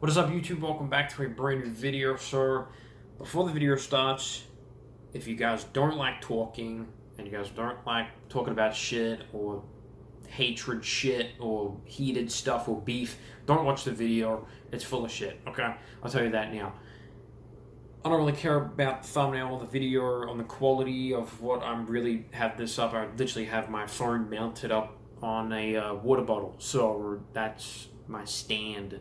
What is up, YouTube? Welcome back to a brand new video. So, before the video starts, if you guys don't like talking, and you guys don't like talking about shit, or hatred shit, or heated stuff, or beef, don't watch the video. It's full of shit, okay? I'll tell you that now. I don't really care about the thumbnail of the video or on the quality of what I'm really have this up. I literally have my phone mounted up on a water bottle, so that's my stand.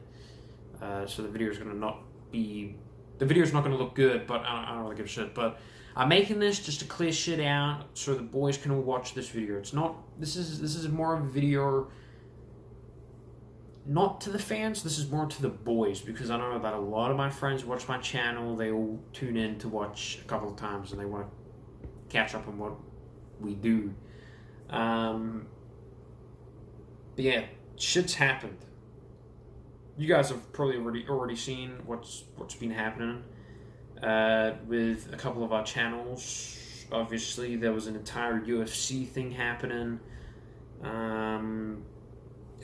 So the video is gonna not be, the video is not gonna look good, but I don't really give a shit. But I'm making this just to clear shit out so the boys can all watch this video. It's not, this is more of a video not to the fans, this is more to the boys, because I know that a lot of my friends watch my channel. They all tune in to watch a couple of times and they want to catch up on what we do. But yeah, shit's happened. You guys have probably already seen what's been happening with a couple of our channels. Obviously, there was an entire UFC thing happening, and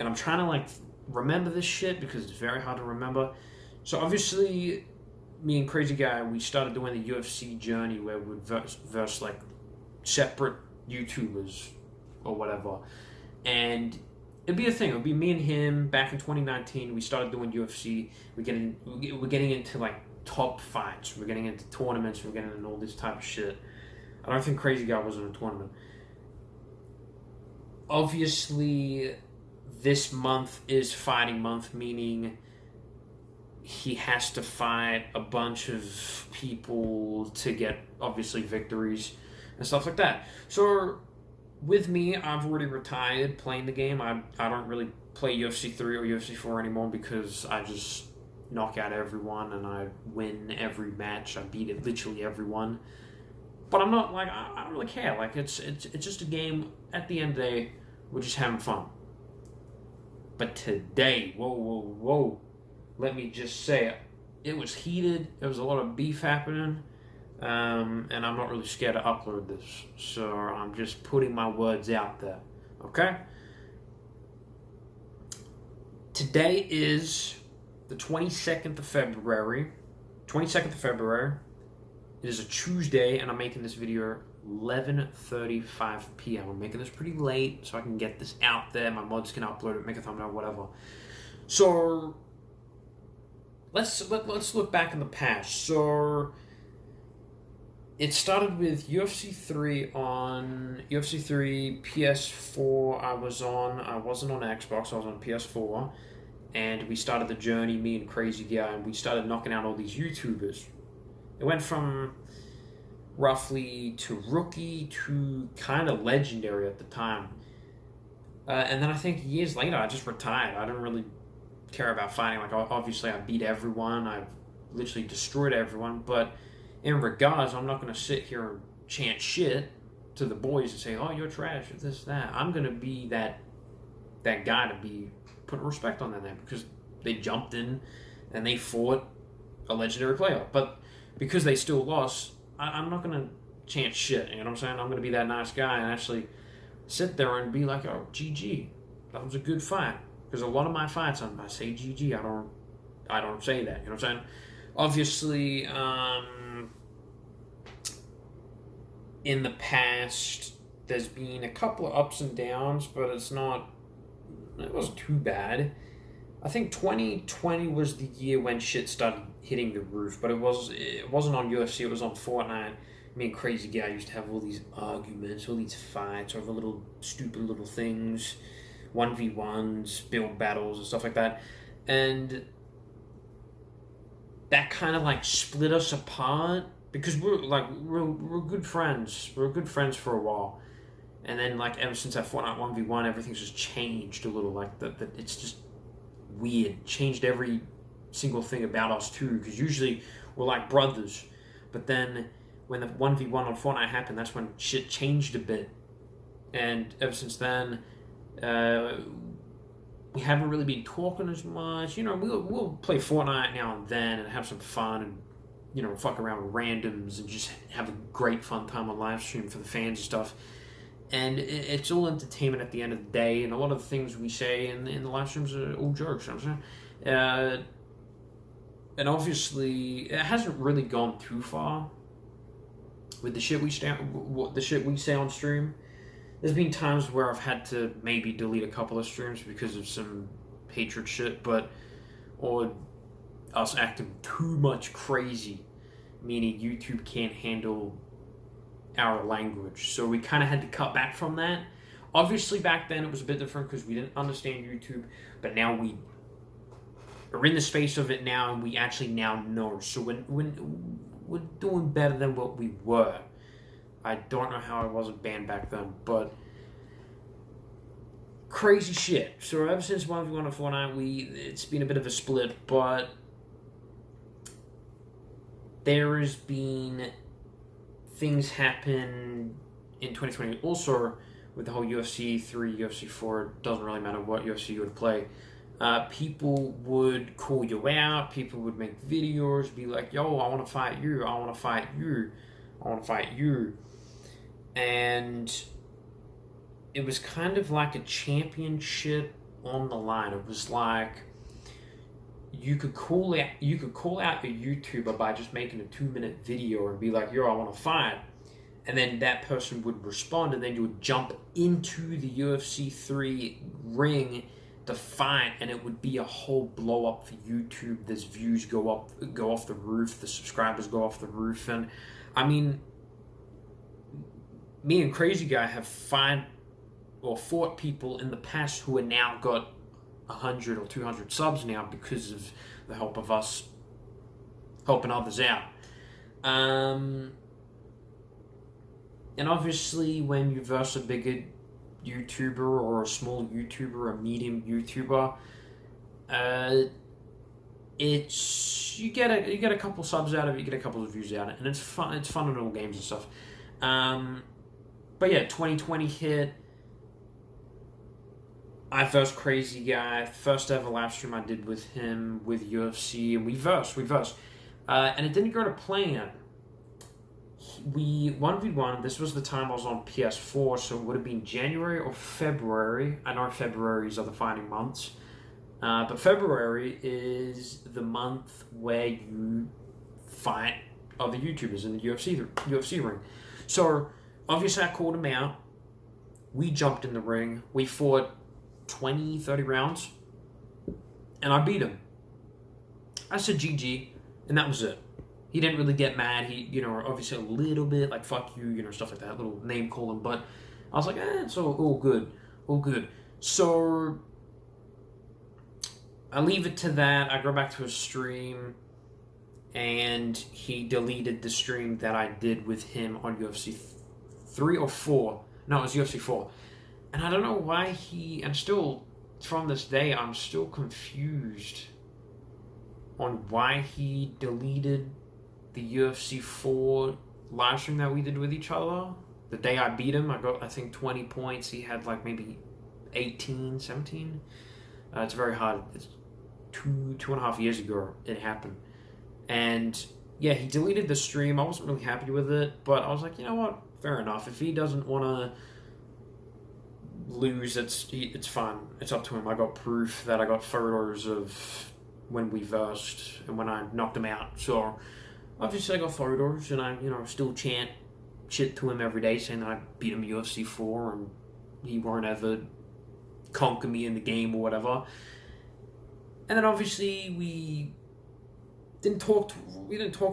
I'm trying to like remember this shit because it's very hard to remember. So obviously, me and Crazy Guy, we started doing the UFC journey where we would verse like separate YouTubers or whatever, and it'd be a thing. It would be me and him back in 2019. We started doing UFC. We're getting into like top fights. We're getting into tournaments. We're getting into all this type of shit. I don't think Crazy Guy was in a tournament. Obviously, this month is fighting month, meaning he has to fight a bunch of people to get obviously victories and stuff like that. So with me, I've already retired playing the game. I don't really play UFC 3 or UFC 4 anymore because I just knock out everyone and I win every match. I beat it literally everyone. But I'm not like, I don't really care. Like it's just a game. At the end of the day, we're just having fun. But today, whoa, let me just say it was heated. There was a lot of beef happening. And I'm not really scared to upload this, so I'm just putting my words out there, okay? Today is the 22nd of February. 22nd of February. It is a Tuesday, and I'm making this video 11:35 p.m. I'm making this pretty late, so I can get this out there. My mods can upload it, make a thumbnail, whatever. So let's look back in the past. So it started with UFC 3 on UFC 3 PS4. I wasn't on Xbox, I was on PS4, and we started the journey, me and Crazy Guy, and we started knocking out all these YouTubers. It went from roughly to rookie to kind of legendary at the time. And then I think years later, I just retired. I didn't really care about fighting. Like, obviously, I beat everyone. I've literally destroyed everyone, but in regards, I'm not going to sit here and chant shit to the boys and say, oh, you're trash, or this, that. I'm going to be that guy to be putting respect on their name because they jumped in and they fought a legendary player. But because they still lost, I'm not going to chant shit, you know what I'm saying? I'm going to be that nice guy and actually sit there and be like, oh, GG, that was a good fight. Because a lot of my fights, I say GG, I don't say that, you know what I'm saying? Obviously, in the past, there's been a couple of ups and downs, but it wasn't too bad. I think 2020 was the year when shit started hitting the roof, but it wasn't on UFC, it was on Fortnite. Me and Crazy Guy used to have all these arguments, all these fights over stupid little things, 1v1s, build battles, and stuff like that. And that kind of like split us apart because we're good friends. We were good friends for a while, and then like ever since that Fortnite 1v1, everything's just changed a little. Like it's just weird. Changed every single thing about us too. Because usually we're like brothers, but then when the 1v1 on Fortnite happened, that's when shit changed a bit. And ever since then, we haven't really been talking as much. You know, we'll play Fortnite now and then and have some fun and, you know, fuck around with randoms and just have a great fun time on live stream for the fans and stuff. And it's all entertainment at the end of the day, and a lot of the things we say in the live streams are all jokes, you know what I'm saying? And obviously, it hasn't really gone too far with the shit we say on stream. There's been times where I've had to maybe delete a couple of streams because of some hatred shit, or us acting too much crazy, meaning YouTube can't handle our language. So we kind of had to cut back from that. Obviously, back then it was a bit different because we didn't understand YouTube, but now we are in the space of it now, and we actually now know. So when we're doing better than what we were. I don't know how I wasn't banned back then, but crazy shit. So ever since 1v1 and Fortnite, it's been a bit of a split, but there has been things happen in 2020 also with the whole UFC 3, UFC 4. Doesn't really matter what UFC you would play. People would call you out. People would make videos, be like, yo, I want to fight you. I want to fight you. I want to fight you. And it was kind of like a championship on the line. It was like you could call out a YouTuber by just making a 2-minute video and be like, yo, I want to fight. And then that person would respond, and then you would jump into the UFC 3 ring to fight, and it would be a whole blow up for YouTube. There's views go off the roof, the subscribers go off the roof. And I mean, me and Crazy Guy have fought people in the past who are now got 100 or 200 subs now because of the help of us helping others out. And obviously, when you verse a bigger YouTuber or a small YouTuber, a medium YouTuber, you get a couple subs out of it, you get a couple of views out of it, and it's fun. It's fun in all games and stuff. But yeah, 2020 hit. I versed Crazy Guy, first ever live stream I did with him with UFC, and we versed, and it didn't go to plan. We 1v1. This was the time I was on PS4, so it would have been January or February. I know February's are the fighting months, but February is the month where you fight other YouTubers in the UFC ring. So obviously I called him out. We jumped in the ring. We fought 20, 30 rounds, and I beat him. I said GG, and that was it. He didn't really get mad. He, obviously a little bit like fuck you, stuff like that, little name calling. But I was like, it's all good. So I leave it to that. I go back to his stream, and he deleted the stream that I did with him on UFC 3 or 4. No, it was UFC 4. And I don't know why and still, from this day, I'm still confused on why he deleted the UFC 4 live stream that we did with each other. The day I beat him, I got, I think, 20 points. He had like maybe 18, 17. It's very hard. It's 2.5 years ago it happened. And yeah, he deleted the stream. I wasn't really happy with it, but I was like, you know what? Fair enough. If he doesn't want to lose, it's fine. It's up to him. I got proof that I got photos of when we versed and when I knocked him out. So obviously I got photos, and I still chant shit to him every day saying that I beat him UFC 4 and he won't ever conquer me in the game or whatever. And then obviously we didn't talk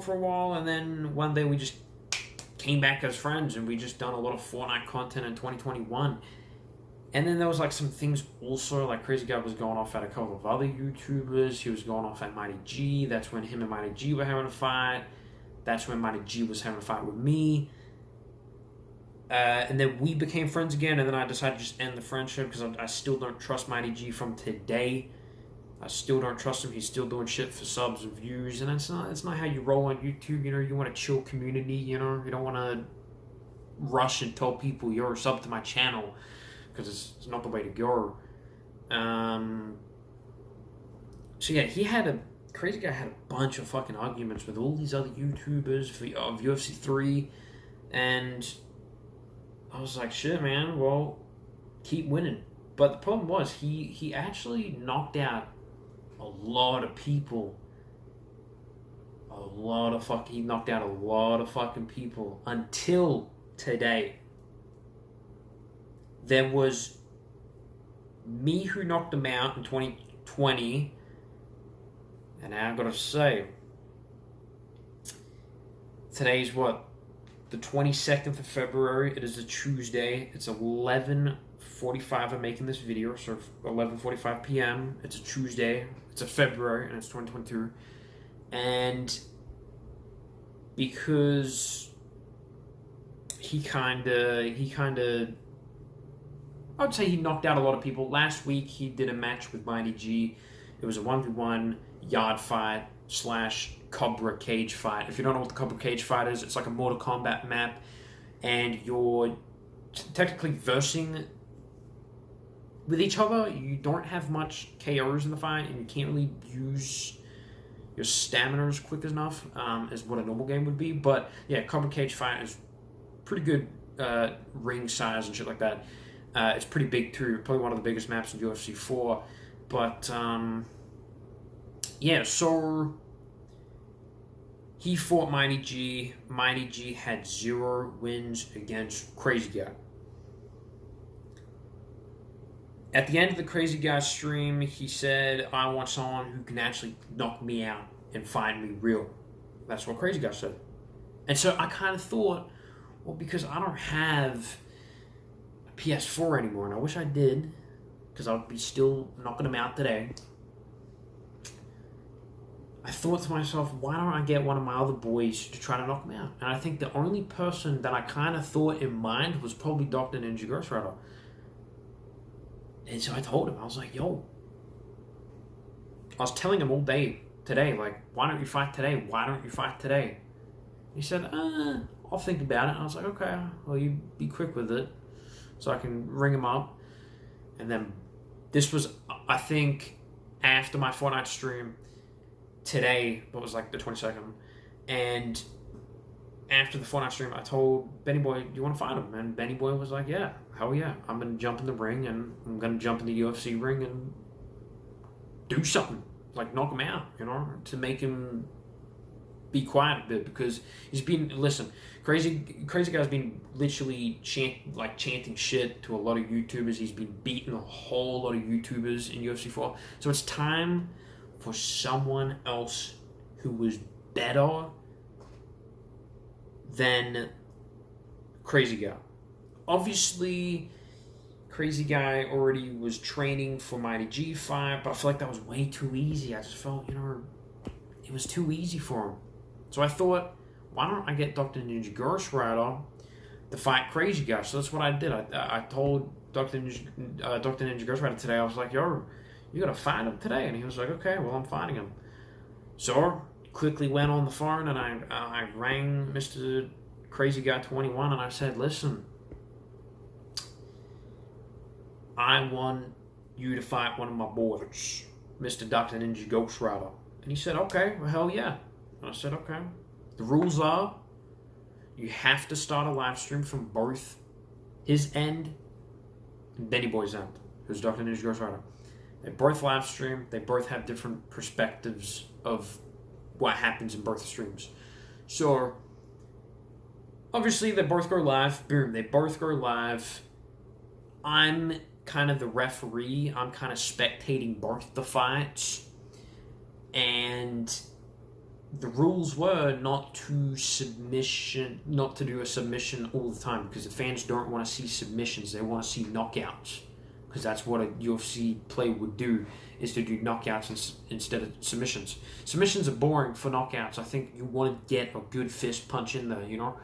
for a while, and then one day we just came back as friends, and we just done a lot of Fortnite content in 2021. And then there was like some things also, like Crazy Guy was going off at a couple of other YouTubers. He was going off at Mighty G. That's when him and Mighty G were having a fight. That's when Mighty G was having a fight with me. And then we became friends again, and then I decided to just end the friendship because I still don't trust Mighty G from today. I still don't trust him. He's still doing shit for subs and views, and it's not how you roll on YouTube. You want a chill community. You don't want to rush and tell people you're a sub to my channel, because it's not the way to go. So yeah, Crazy Guy had a bunch of fucking arguments with all these other YouTubers of UFC 3, and I was like, shit, man, well, keep winning. But the problem was, he actually knocked out a lot of people he knocked out a lot of fucking people until today. There was me who knocked him out in 2020, and now I've got to say, today's what? The 22nd of February. It is a Tuesday. It's 11:45. I'm making this video, so 11:45 p.m. It's a Tuesday. It's a February, and it's 2022. And because he kind of, I would say he knocked out a lot of people. Last week he did a match with Mighty G. It was a 1v1 yard fight / Cobra cage fight. If you don't know what the Cobra cage fight is, it's like a Mortal Kombat map, and you're technically versing with each other. You don't have much KOs in the fight, and you can't really use your stamina as quick enough as what a normal game would be. But yeah, Cobra cage fight is pretty good ring size and shit like that. It's pretty big too, probably one of the biggest maps in UFC 4. But yeah, so he fought Mighty G. Mighty G had 0 wins against Crazy Guy. At the end of the Crazy Guy stream, he said, I want someone who can actually knock me out and find me real. That's what Crazy Guy said. And so I kind of thought, well, because I don't have a PS4 anymore, and I wish I did, because I would be still knocking him out today. I thought to myself, why don't I get one of my other boys to try to knock him out? And I think the only person that I kind of thought in mind was probably Dr. Ninja Ghost Rider. And so I told him, I was like, yo. I was telling him all day today, like, why don't you fight today? Why don't you fight today? He said, I'll think about it. And I was like, okay, well, you be quick with it so I can ring him up. And then this was, I think, after my Fortnite stream today, but it was like the 22nd. And after the Fortnite stream, I told Benny Boy, do you want to fight him? And Benny Boy was like, yeah, hell yeah. I'm going to jump in the ring, and I'm going to jump in the UFC ring and do something. Like, knock him out, you know, to make him be quiet a bit, because he's been, listen, Crazy Guy's been literally chanting shit to a lot of YouTubers. He's been beating a whole lot of YouTubers in UFC 4. So it's time for someone else who was better than Crazy Guy. Obviously, Crazy Guy already was training for Mighty G fight, but I feel like that was way too easy. I just felt, you know, it was too easy for him. So I thought, why don't I get Dr. Ninja Ghost Rider to fight Crazy Guy? So that's what I did. I told Dr. Ninja Ghost Rider today, I was like, yo, you gotta fight him today. And he was like, okay, well, I'm fighting him. So quickly went on the phone, and I rang Mr. CrazyGuy21, and I said, listen, I want you to fight one of my boys, Mr. Dr. Ninja Ghost Rider. And he said, okay, well, hell yeah. And I said, okay. The rules are, you have to start a live stream from both his end and Benny Boy's end, who's Dr. Ninja Ghost Rider. They both live stream. They both have different perspectives of what happens in both streams. So, obviously, they both go live. Boom, they both go live. I'm kind of the referee. I'm kind of spectating both the fights. And the rules were not to do a submission all the time, because the fans don't want to see submissions. They want to see knockouts, because that's what a UFC play would do, is to do knockouts instead of submissions. Submissions are boring for knockouts. I think you want to get a good fist punch in there, you know?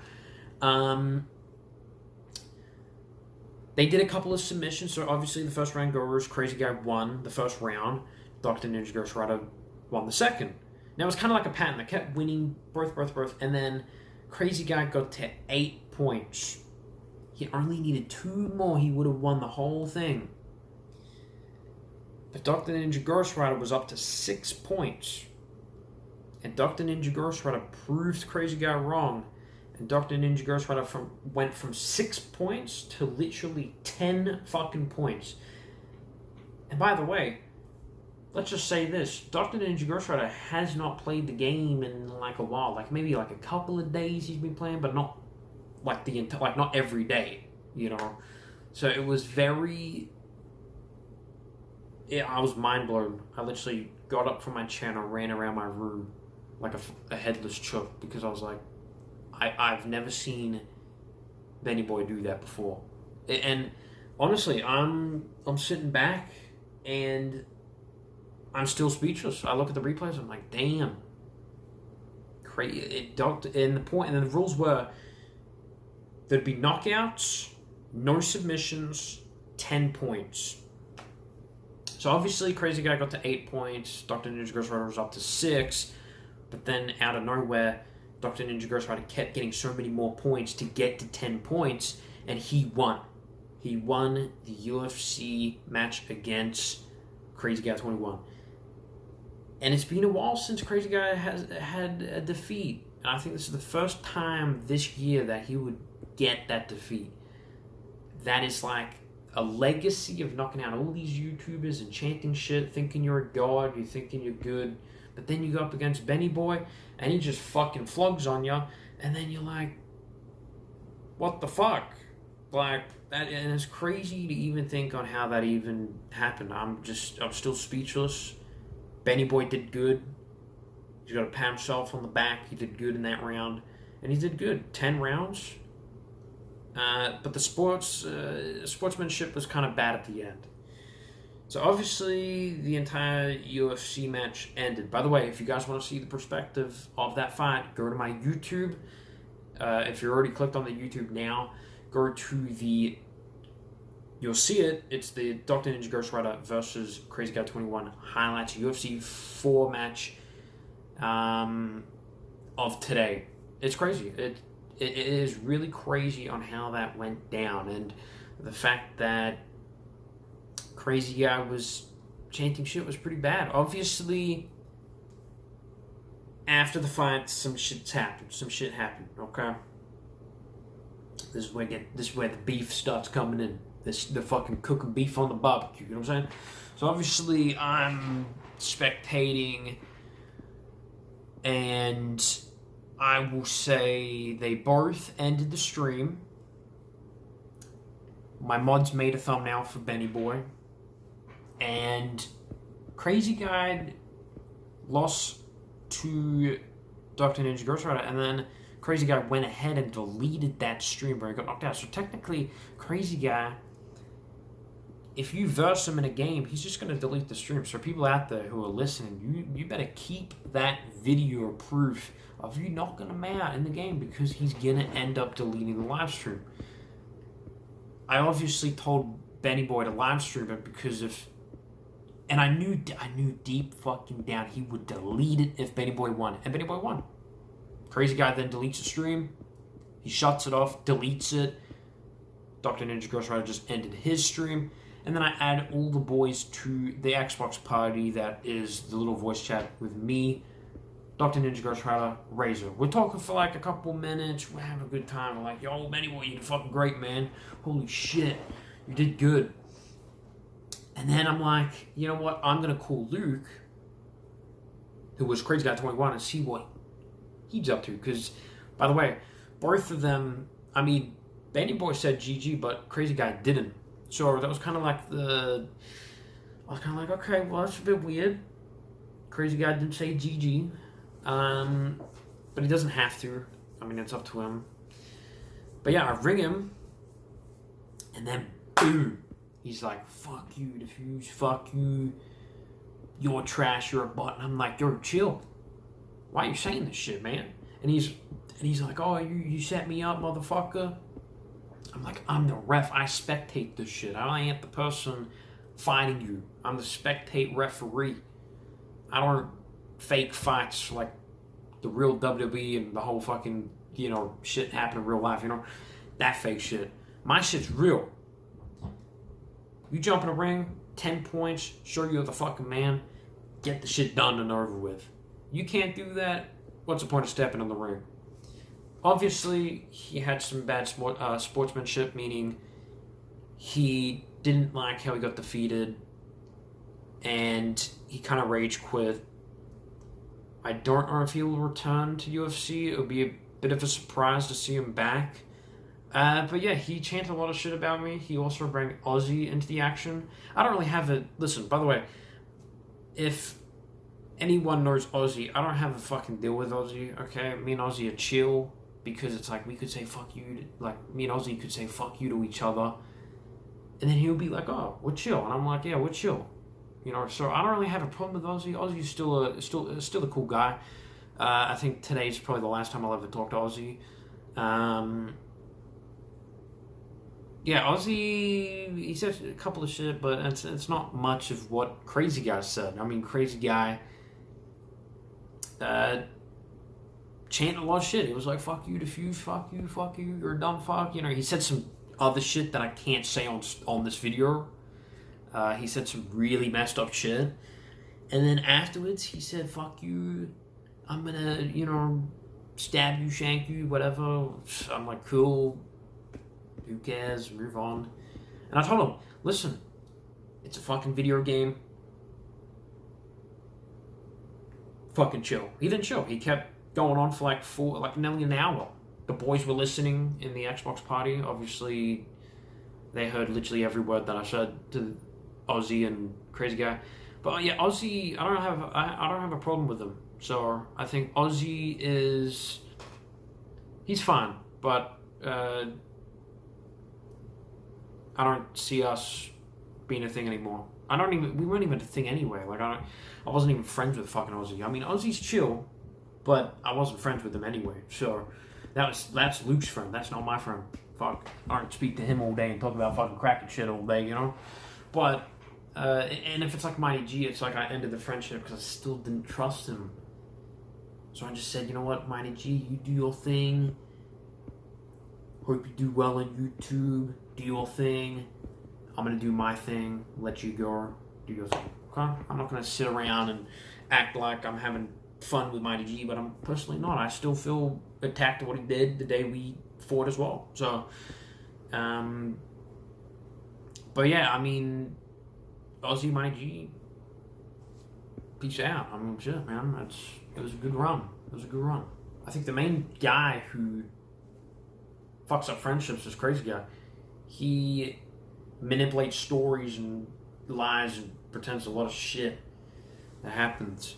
They did a couple of submissions, so obviously the first round goers, Crazy Guy won the first round. Dr. Ninja Ghost Rider won the second. Now, it was kind of like a pattern. They kept winning both, and then Crazy Guy got to 8 points. He only needed 2 more. He would have won the whole thing. But Dr. Ninja Ghost Rider was up to 6 points. And Dr. Ninja Ghost Rider proved Crazy Guy wrong. And Dr. Ninja Ghost Rider went from 6 points to literally 10 fucking points. And by the way, let's just say this: Dr. Ninja Ghost Rider has not played the game in like a while, like maybe like a couple of days he's been playing, but not like not every day, you know. So it was very. Yeah, I was mind blown. I literally got up from my chair and ran around my room like a headless chook because I was like, I've never seen Benny Boy do that before. And honestly, I'm sitting back and I'm still speechless. I look at the replays. I'm like, damn. Crazy. And the rules were there'd be knockouts, no submissions, 10 points. So obviously, Crazy Guy got to 8 points. Dr. Ninja Ghost Rider was up to 6, but then out of nowhere, Dr. Ninja Ghost Rider kept getting so many more points to get to 10 points, and he won. He won the UFC match against CrazyGuy21. And it's been a while since Crazy Guy has had a defeat. And I think this is the first time this year that he would get that defeat. That is like a legacy of knocking out all these YouTubers and chanting shit, thinking you're a god, you're thinking you're good. But then you go up against Benny Boy, and he just fucking flogs on you. And then you're like, what the fuck? Like, that, and it's crazy to even think on how that even happened. I'm still speechless. Benny Boy did good. He's got to pat himself on the back. He did good in that round. And he did good. 10 rounds. But the sportsmanship was kind of bad at the end. So obviously, the entire UFC match ended. By the way, if you guys want to see the perspective of that fight, go to my YouTube. If you're already clicked on the YouTube now, go to the... You'll see it. It's the Dr. Ninja Ghost Rider versus CrazyGuy21 highlights UFC 4 match of today. It's crazy. It is really crazy on how that went down, and the fact that Crazy Guy was chanting shit was pretty bad. Obviously, after the fight, some shit happened. Okay, this is where the beef starts coming in. The fucking cooking beef on the barbecue. You know what I'm saying? So obviously, I'm spectating, and I will say they both ended the stream. My mods made a thumbnail for Benny Boy. And Crazy Guy lost to Dr. Ninja Ghost Rider, and then Crazy Guy went ahead and deleted that stream where he got knocked out. So technically, Crazy Guy, if you verse him in a game, he's just going to delete the stream. So people out there who are listening, you better keep that video proof of you knocking him out in the game, because he's going to end up deleting the live stream. I obviously told Benny Boy to live stream it because if... And I knew deep fucking down he would delete it if Benny Boy won. And Benny Boy won. Crazy Guy then deletes the stream. He shuts it off, deletes it. Dr. Ninja Ghost Rider just ended his stream. And then I add all the boys to the Xbox party that is the little voice chat with me, Dr. Ninja Ghost Rider, Razor. We're talking for like a couple minutes. We're having a good time. We're like, yo, Benny Boy, you did fucking great, man. Holy shit. You did good. And then I'm like, you know what? I'm going to call Luke, who was CrazyGuy21, and see what he's up to. Because, by the way, both of them, I mean, Benny Boy said GG, but Crazy Guy didn't. So that was kind of like I was kind of like, okay, well, that's a bit weird. Crazy Guy didn't say GG. But he doesn't have to. I mean, it's up to him. But yeah, I ring him, and then boom. He's like, fuck you, Defuse, fuck you. You're trash, you're a butt. And I'm like, yo, chill. Why are you saying this shit, man? And he's like, oh, you set me up, motherfucker. I'm like, I'm the ref. I spectate this shit. I ain't the person fighting you. I'm the spectate referee. I don't fake fights like the real WWE and the whole fucking, shit happen in real life, That fake shit. My shit's real. You jump in a ring, 10 points, show you're the fucking man, get the shit done and over with. You can't do that, what's the point of stepping in the ring? Obviously, he had some bad sportsmanship, meaning he didn't like how he got defeated. and he kind of rage quit. I don't know if he will return to UFC. It would be a bit of a surprise to see him back. But yeah, he chanted a lot of shit about me. He also brought Aussie into the action. I don't really have a... Listen, by the way, if anyone knows Aussie, I don't have a fucking deal with Aussie, okay? Me and Aussie are chill, because it's like, we could say fuck you, me and Aussie could say fuck you to each other, and then he'll be like, oh, we're chill, and I'm like, yeah, we're chill. So I don't really have a problem with Aussie. Aussie's still a cool guy. I think today's probably the last time I'll ever talk to Aussie. Yeah, Aussie, he said a couple of shit, but it's not much of what Crazy Guy said. I mean, Crazy Guy chanting a lot of shit. He was like, fuck you, Defuse, fuck you, you're a dumb fuck. He said some other shit that I can't say on this video. He said some really messed up shit. And then afterwards, he said, fuck you, I'm gonna, stab you, shank you, whatever. I'm like, cool. Who cares? Move on. And I told him, listen, it's a fucking video game. Fucking chill. He didn't chill. He kept going on for like nearly an hour. The boys were listening in the Xbox party. Obviously, they heard literally every word that I said to Aussie and Crazy Guy. But yeah, Aussie, I don't have a problem with him. So I think Aussie he's fine, but I don't see us being a thing anymore. We weren't even a thing anyway. I wasn't even friends with fucking Aussie. I mean, Aussie's chill, but I wasn't friends with him anyway. So that's Luke's friend. That's not my friend. Fuck, I don't speak to him all day and talk about fucking crack and shit all day, But and if it's like Mighty G, it's like I ended the friendship because I still didn't trust him. So I just said, you know what, Mighty G, you do your thing. Hope you do well on YouTube. Do your thing. I'm gonna do my thing. Let you go. Do your thing. Okay? I'm not gonna sit around and act like I'm having fun with Mighty G, but I'm personally not. I still feel attacked at what he did the day we fought as well. So, but yeah, I mean, Aussie, Mighty G, peace out. I mean, shit, man. It was a good run. I think the main guy who fucks up friendships is Crazy Guy. He manipulates stories and lies and pretends a lot of shit that happens.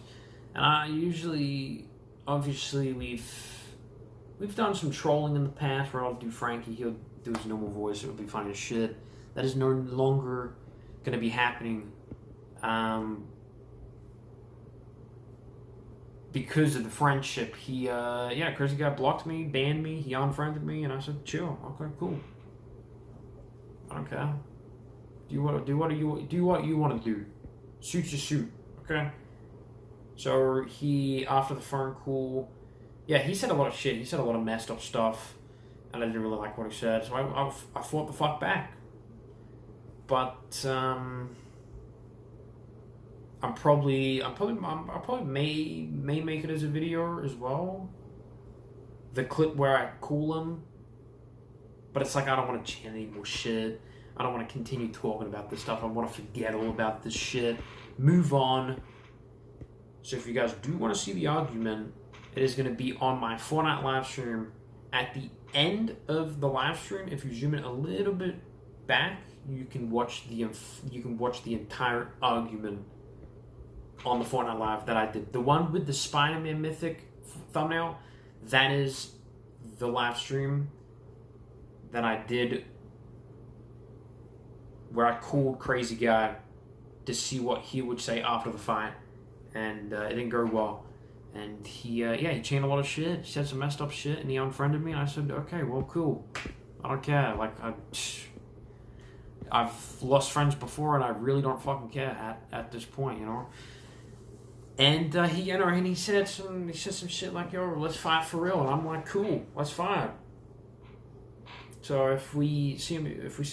And I usually, obviously, we've done some trolling in the past where I'll do Frankie, he'll do his normal voice, it would be funny as shit. That is no longer going to be happening because of the friendship. Crazy Guy blocked me, banned me, he unfriended me, and I said, chill, okay, cool. I don't care. Do what you want to do. Suit your suit, okay? So after the phone call, yeah, he said a lot of shit. He said a lot of messed up stuff, and I didn't really like what he said. So I fought the fuck back. But I probably may make it as a video as well. The clip where I call him. But it's like, I don't want to chant any more shit. I don't want to continue talking about this stuff. I want to forget all about this shit. Move on. So if you guys do want to see the argument, it is going to be on my Fortnite live stream. At the end of the live stream, if you zoom in a little bit back, you can watch the entire argument on the Fortnite live that I did. The one with the Spider-Man Mythic thumbnail, that is the live stream that I did where I called Crazy Guy to see what he would say after the fight, and it didn't go well. And he changed a lot of shit. He said some messed up shit, and he unfriended me. And I said, okay, well, cool. I don't care. I've lost friends before, and I really don't fucking care at this point, And he said some shit like, yo, let's fight for real. And I'm like, cool, let's fight. So if we see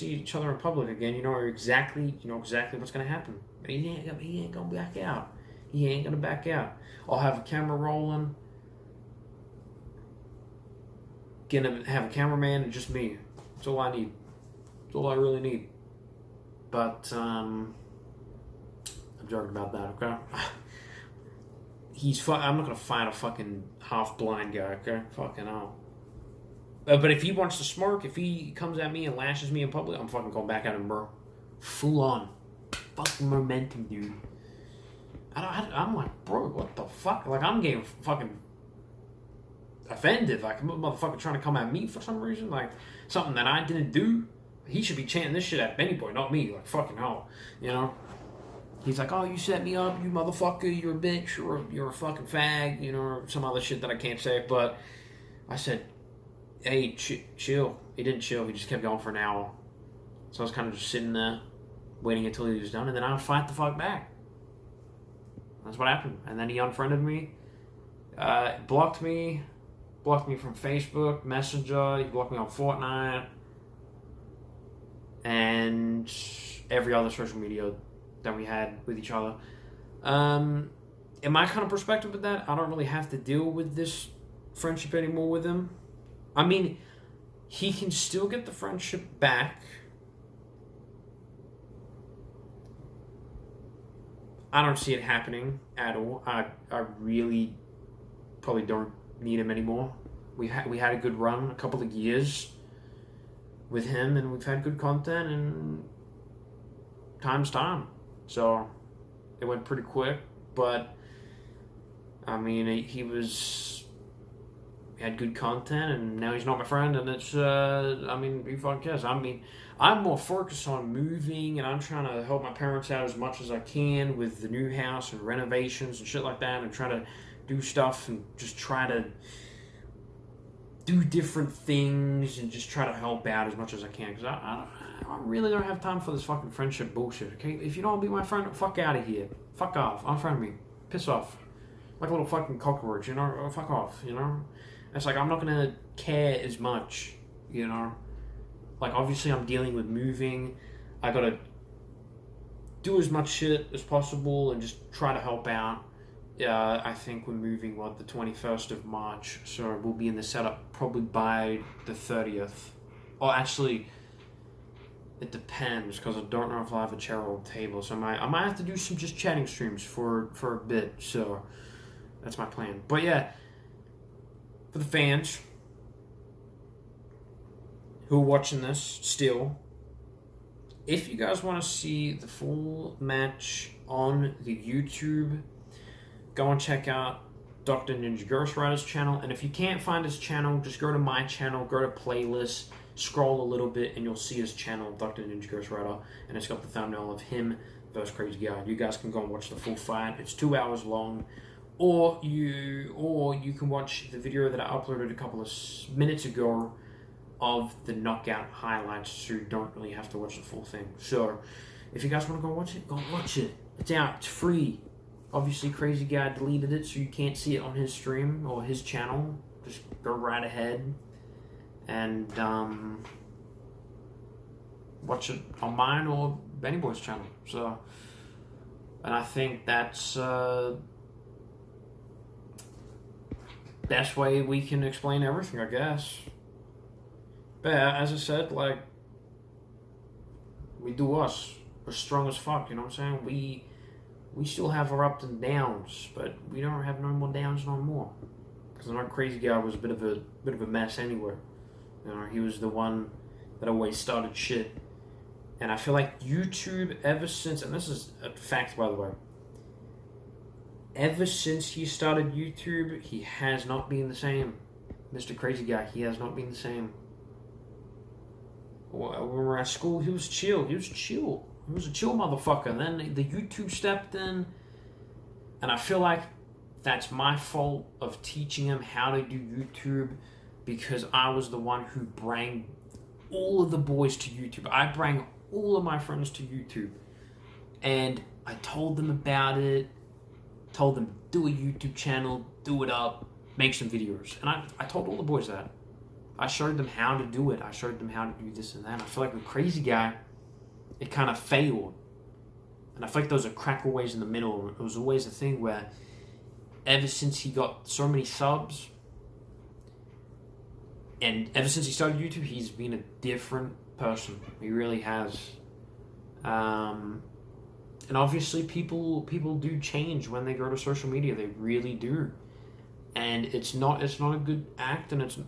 each other in public again, you know exactly what's gonna happen. He ain't gonna back out. He ain't gonna back out. I'll have a camera rolling. Gonna have a cameraman and just me. That's all I need. That's all I really need. But I'm joking about that, okay? I'm not gonna fight a fucking half-blind guy, okay? Fucking hell. But if he wants to smirk, if he comes at me and lashes me in public, I'm fucking going back at him, bro. Full on. Fucking momentum, dude. I'm like, bro, what the fuck? Like, I'm getting fucking offended. Like, a motherfucker trying to come at me for some reason. Like, something that I didn't do. He should be chanting this shit at Benny Boy, not me. Like, fucking hell. You know? He's like, oh, you set me up, you motherfucker, you're a bitch, or you're a fucking fag, you know, or some other shit that I can't say. But I said, hey, chill. He didn't chill. He just kept going for an hour. So I was kind of just sitting there, waiting until he was done, and then I would fight the fuck back. That's what happened. And then he unfriended me, blocked me from Facebook, Messenger, he blocked me on Fortnite, and every other social media that we had with each other. In my kind of perspective with that, I don't really have to deal with this friendship anymore with him. I mean, he can still get the friendship back. I don't see it happening at all. I really probably don't need him anymore. We had a good run, a couple of years with him, and we've had good content, and time's time. So it went pretty quick, but I mean, he had good content, and now he's not my friend, and it's, I mean, who fucking cares? I mean, I'm more focused on moving, and I'm trying to help my parents out as much as I can with the new house and renovations and shit like that, and trying to do stuff and just try to do different things and just try to help out as much as I can, because I really don't have time for this fucking friendship bullshit, okay? If you don't want to be my friend, fuck out of here. Fuck off. Unfriend me. Piss off. Like a little fucking cockroach, you know? Fuck off, you know? It's like, I'm not going to care as much, you know? Like, obviously, I'm dealing with moving. I got to do as much shit as possible and just try to help out. I think we're moving, the 21st of March. So we'll be in the setup probably by the 30th. Or actually, it depends, because I don't know if I'll have a chair or a table. So I might have to do some just chatting streams for a bit. So that's my plan. But yeah, for the fans who are watching this still, if you guys want to see the full match on the YouTube, go and check out Dr. Ninja Ghost Rider's channel. And if you can't find his channel, just go to my channel, go to playlists, scroll a little bit, and you'll see his channel, Dr. Ninja Ghost Rider, and it's got the thumbnail of him versus Crazy Guy. You guys can go and watch the full fight. It's 2 hours long. Or you can watch the video that I uploaded a couple of minutes ago of the knockout highlights, so you don't really have to watch the full thing. So if you guys want to go watch it, go watch it. It's out. It's free. Obviously, Crazy Guy deleted it, so you can't see it on his stream or his channel. Just go right ahead and watch it on mine or Benny Boy's channel. So, and I think that's best way we can explain everything, I guess. But as I said, like, we do us. We're strong as fuck, you know what I'm saying? We still have our ups and downs, but we don't have no more downs no more. Because I know Crazy Guy was a bit of a mess anyway. You know, he was the one that always started shit. And I feel like YouTube, ever since, and this is a fact by the way, ever since he started YouTube, he has not been the same. Mr. Crazy Guy, he has not been the same. When we were at school, he was chill. He was chill. He was a chill motherfucker. Then the YouTube stepped in, and I feel like that's my fault of teaching him how to do YouTube, because I was the one who brought all of the boys to YouTube. I brought all of my friends to YouTube, and I told them about it, told them do a YouTube channel, do it up, make some videos. And I told all the boys that. I showed them how to do it. I showed them how to do this and that. And I feel like with Crazy Guy, it kind of failed. And I feel like there was a crack always in the middle. It was always a thing where ever since he got so many subs, and ever since he started YouTube, he's been a different person. He really has. And And obviously people do change when they go to social media. They really do. And it's not a good act, and it's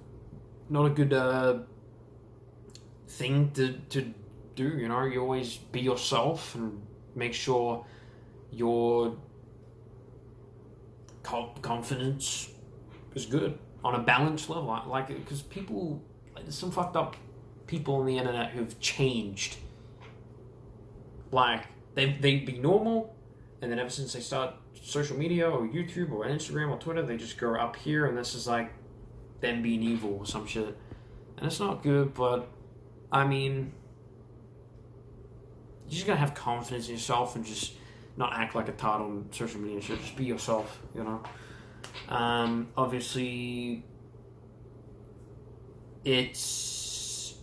not a good thing to do. You know, you always be yourself and make sure your confidence is good on a balanced level. Like, because people, like, there's some fucked up people on the internet who've changed. Like, they'd be normal, and then ever since they start social media or YouTube or Instagram or Twitter, they just go up here, and this is like them being evil or some shit. And it's not good, but I mean, you just gotta have confidence in yourself and just not act like a tot on social media and shit. Just be yourself, you know. Obviously, it's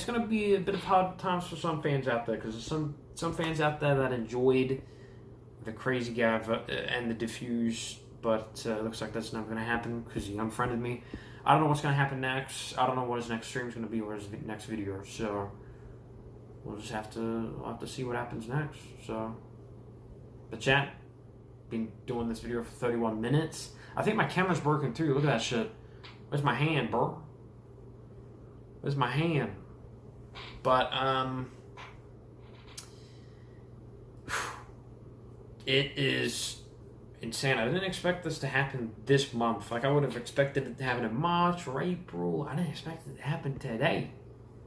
gonna be a bit of hard times for some fans out there, because there's some fans out there that enjoyed the Crazy Guy and the Diffuse, but looks like that's not gonna happen because he unfriended me. I don't know what's gonna happen next. I don't know what his next stream is gonna be or his next video. So we'll just have to see what happens next. So the chat, been doing this video for 31 minutes. I think my camera's broken too. Look at that shit. Where's my hand, bro? Where's my hand? But it is insane. I didn't expect this to happen this month. Like, I would have expected it to happen in March or April. I didn't expect it to happen today.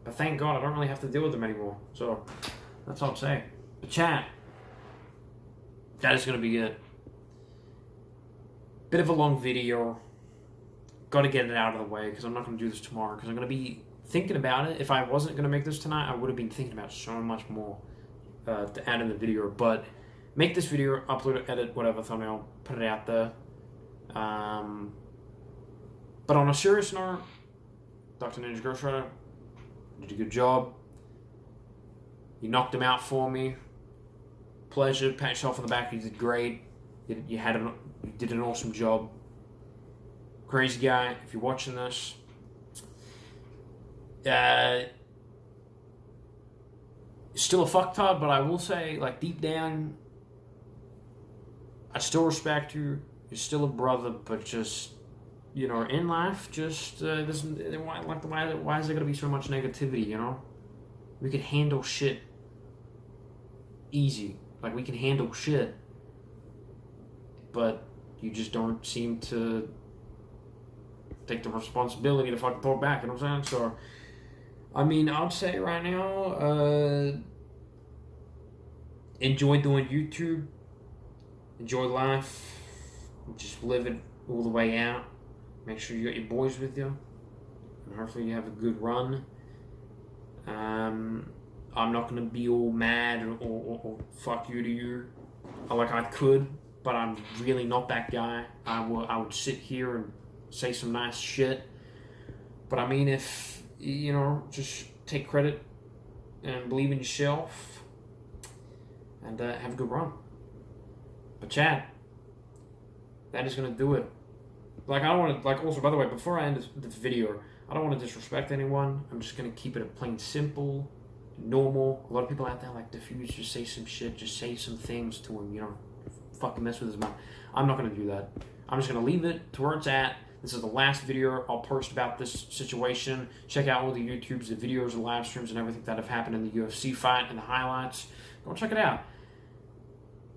But thank God I don't really have to deal with them anymore. So that's all I'm saying. But chat, that is going to be it. Bit of a long video. Got to get it out of the way because I'm not going to do this tomorrow, because I'm going to be thinking about it. If I wasn't going to make this tonight, I would have been thinking about so much more to add in the video. But make this video, upload it, edit, whatever, thumbnail, put it out there. But on a serious note, Dr. Ninja Ghost Rider, you did a good job. You knocked him out for me. Pleasure. Pat yourself on the back. You did great. You did an awesome job. Crazy Guy, if you're watching this, still a fucktard, but I will say, like, deep down, I still respect you. You're still a brother, but just, you know, in life, just why is there gonna be so much negativity? You know, we can handle shit easy. Like, we can handle shit, but you just don't seem to take the responsibility to fucking pull back. You know what I'm saying? So, I mean, I'd say right now, enjoy doing YouTube. Enjoy life. Just live it all the way out. Make sure you got your boys with you. And hopefully you have a good run. I'm not going to be all mad or fuck you to you. Like I could, but I'm really not that guy. I would sit here and say some nice shit. But I mean, if, you know, just take credit and believe in yourself and have a good run. But chat, that is going to do it. Like, I don't want to, like, also, by the way, before I end this video, I don't want to disrespect anyone. I'm just going to keep it a plain simple, normal. A lot of people out there like Diffuse, just say some shit, just say some things to him, you know, fucking mess with his mind. I'm not going to do that. I'm just going to leave it to where it's at. This is the last video I'll post about this situation. Check out all the YouTubes, the videos, the live streams, and everything that have happened in the UFC fight and the highlights. Go check it out.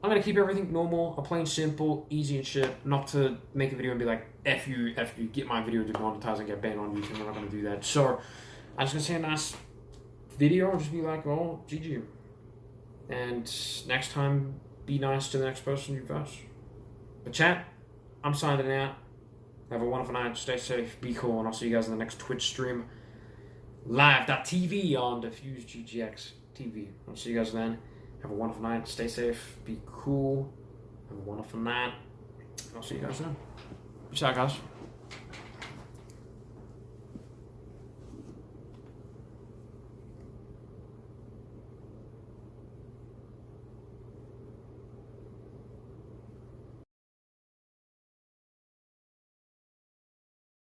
I'm going to keep everything normal, a plain simple, easy and shit. Not to make a video and be like, F you, get my video demonetized and get banned on YouTube. I'm not going to do that. So, I'm just going to say a nice video and just be like, oh, GG. And next time, be nice to the next person you pass. But chat, I'm signing out. Have a wonderful night. Stay safe. Be cool. And I'll see you guys in the next Twitch stream. Live.tv on DeFuseGGX TV. I'll see you guys then. Have a wonderful night. Stay safe. Be cool. Have a wonderful night. I'll see you guys then. Peace out, guys.